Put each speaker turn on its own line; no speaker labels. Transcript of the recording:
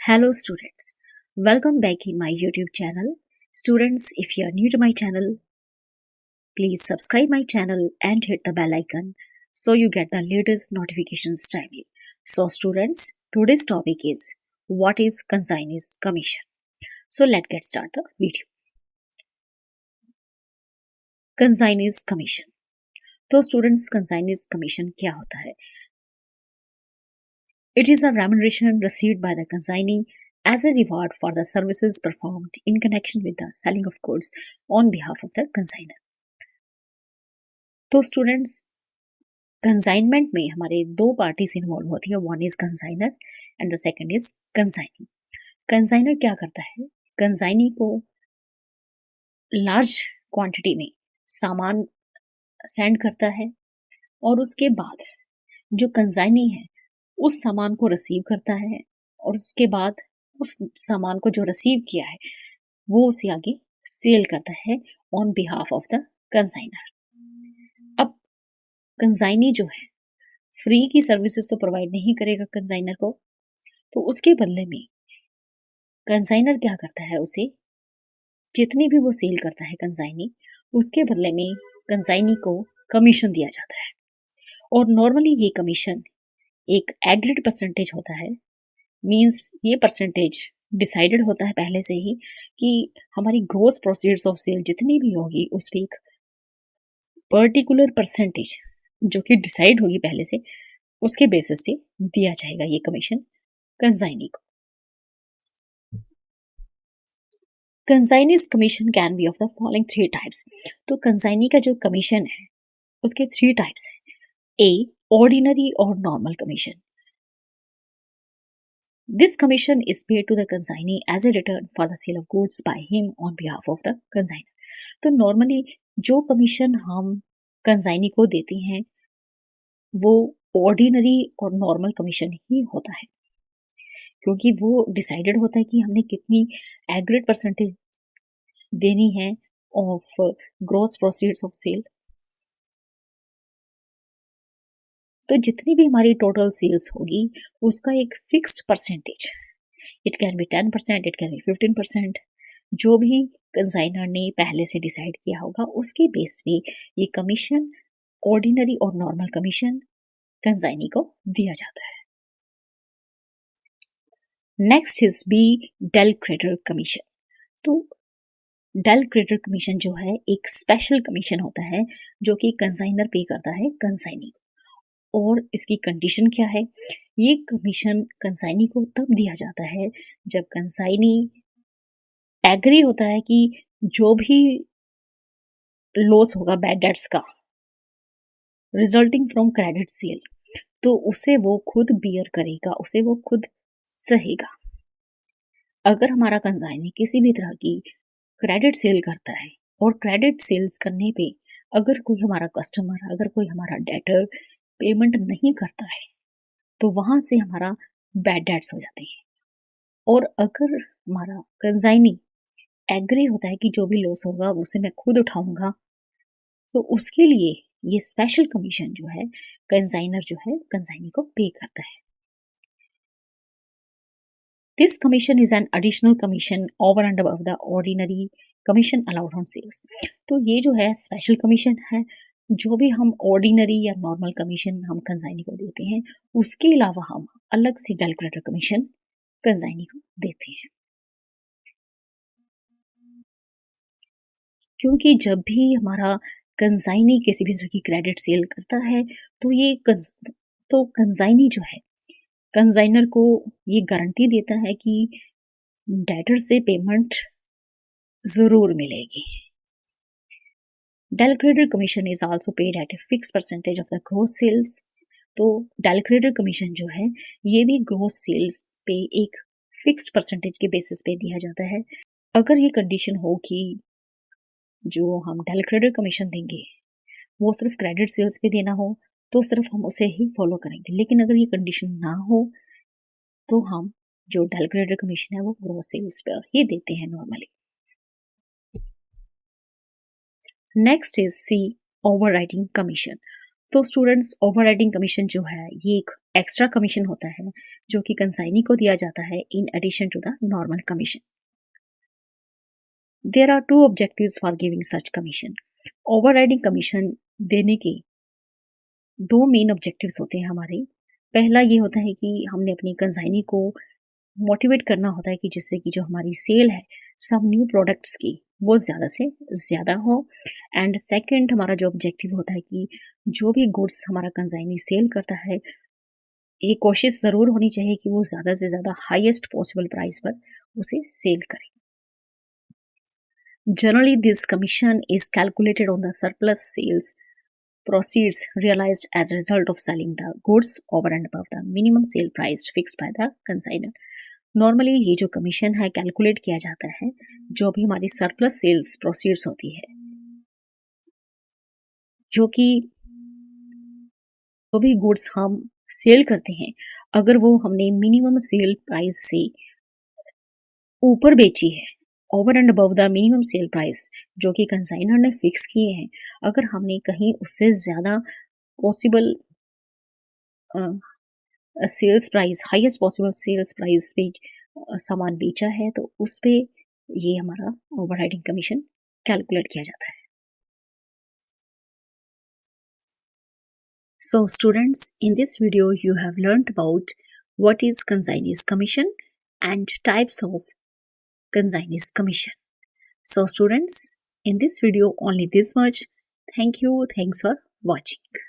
Hello students, welcome back in my YouTube channel. Students, if you are new to my channel, please subscribe my channel and hit the bell icon so you get the latest notifications timely. So students, today's topic is what is consignee commission. So let's get start the video. Consignee commission. तो students consignee commission क्या होता है? It is a remuneration received by the consignee as a reward for the services performed in connection with the selling of goods on behalf of the consignor. तो students consignment में हमारे दो parties involve होती है, one is consignor and the second is consignee. Consignor क्या करता है? Consignee को लार्ज क्वांटिटी में सामान सेंड करता है और उसके बाद जो कंसाइनी है उस सामान को रिसीव करता है और उसके बाद उस सामान को जो रिसीव किया है वो उसे आगे सेल करता है on behalf of the consignor. अब कंसाइनी जो है फ्री की सर्विसेज तो प्रोवाइड नहीं करेगा कंसाइनर को, तो उसके बदले में कंसाइनर क्या करता है, उसे जितनी भी वो सेल करता है कंसाइनी, उसके बदले में कंसाइनी को कमीशन दिया जाता है. और नॉर्मली ये कमीशन एक एग्रीड परसेंटेज होता है. मींस ये परसेंटेज डिसाइडेड होता है पहले से ही कि हमारी ग्रोस प्रोसीड्स ऑफ सेल जितनी भी होगी उस पर एक पर्टिकुलर परसेंटेज जो कि डिसाइड होगी पहले से, उसके बेसिस पे दिया जाएगा ये कमीशन कंसाइनी को. Consignee's commission can be of the following 3 types. तो कंसाइनी का जो कमीशन है उसके 3 टाइप्स है. ए, ऑर्डिनरी और normal commission. This commission is paid to the consignee as a return for the sale of goods by him on behalf of the consignor. तो normally जो commission हम consignee को देते हैं वो ऑर्डिनरी और नॉर्मल कमीशन ही होता है, क्योंकि वो डिसाइडेड होता है कि हमने कितनी एग्रीड परसेंटेज देनी है of gross proceeds of sale. तो जितनी भी हमारी टोटल सेल्स होगी उसका एक fixed percentage, it can be 10%, it can be 15%, जो भी कंसाइनर ने पहले से डिसाइड किया होगा उसके बेस पे ये कमीशन, ऑर्डिनरी और नॉर्मल कमीशन कंसाइनी को दिया जाता है. Next is B del creditor commission. तो डेल क्रेडिटर कमीशन जो है एक स्पेशल कमीशन होता है जो कि कंसाइनर पे करता है कंसाइनी को. और इसकी कंडीशन क्या है? ये कमीशन कंसाइनी को तब दिया जाता है जब कंसाइनी एग्री होता है कि जो भी लॉस होगा बैड डेट्स का रिजल्टिंग फ्रॉम क्रेडिट सेल, तो उसे वो खुद बियर करेगा, उसे वो खुद सहेगा. अगर हमारा कंसाइनी किसी भी तरह की क्रेडिट सेल करता है और क्रेडिट सेल्स करने पे अगर कोई हमारा कस्टमर, अगर कोई हमारा डेटर पेमेंट नहीं करता है तो वहां से हमारा बैड डेट्स हो जाते हैं. और अगर हमारा कंसाइनी एग्री होता है कि जो भी लॉस होगा उसे मैं खुद उठाऊंगा, तो उसके लिए ये स्पेशल कमीशन जो है कंसाइनर जो है कंसाइनी को पे करता है. This commission is an additional commission over and above the ordinary commission allowed on sales. तो ये जो है स्पेशल कमीशन है, जो भी हम ऑर्डिनरी या नॉर्मल कमीशन हम कंसाइनी को देते हैं उसके अलावा हम अलग से डेल क्रेडिटर कमीशन कंसाइनी को देते हैं. क्योंकि जब भी हमारा कंसाइनी किसी भी तरह की क्रेडिट सेल करता है तो ये कंसाइनी जो है कंसाइनर को ये गारंटी देता है कि डेटर से पेमेंट जरूर मिलेगी. Del creditor commission is also paid at a fix percentage of the gross sales. तो डेल क्रेडिटर कमीशन जो है ये भी ग्रोस सेल्स पे एक फिक्स्ड परसेंटेज के बेसिस पे दिया जाता है. अगर ये कंडीशन हो कि जो हम डेल क्रेडिटर कमीशन देंगे वो सिर्फ क्रेडिट सेल्स पे देना हो तो सिर्फ हम उसे ही फॉलो करेंगे. लेकिन अगर ये कंडीशन ना हो तो हम जो डेल क्रेडिटर कमीशन है वो ग्रोस सेल्स पर ही देते हैं normally. Next is C overriding commission. तो स्टूडेंट्स, ओवरराइडिंग कमीशन जो है ये एक एक्स्ट्रा कमीशन होता है जो कि कंसाइनी को दिया जाता है in addition to the normal commission. There are two objectives for giving such commission. Overriding commission देने के दो मेन ऑब्जेक्टिव्स होते हैं हमारे। पहला ये होता है कि हमने अपनी कंसाइनी को मोटिवेट करना होता है कि जिससे कि जो हमारी सेल है सब न्यू प्रोडक्ट्स की वो ज़्यादा से ज़्यादा हो। एंड सेकंड हमारा जो ऑब्जेक्टिव होता है कि जो भी गुड्स हमारा कंसाइनी सेल करता है ये कोशिश ज़रूर होनी चाहिए कि वो ज़्यादा से ज़्यादा हाईएस्ट पॉसिबल प्राइस पर उसे सेल करें। Generally, this commission is calculated on the surplus sales proceeds realized as a result of selling the goods over and above the minimum sale price fixed by the consignor. Normally ये जो commission है calculate किया जाता है जो भी हमारी surplus sales proceeds होती है, जो कि जो भी गुड्स हम सेल करते हैं अगर वो हमने मिनिमम सेल प्राइस से ऊपर बेची है, over and above the minimum sale price जो कि कंसाइनर ने फिक्स किए हैं, अगर हमने कहीं उससे ज़्यादा possible sales price, highest possible sales price पे सामान बेचा है तो उस पे ये हमारा ओवरराइडिंग कमीशन कैलकुलेट किया जाता है। So students, in this video you have learned about what is consignee's commission and types of consignee's commission. So students, in this video only this much. Thank you. Thanks for watching.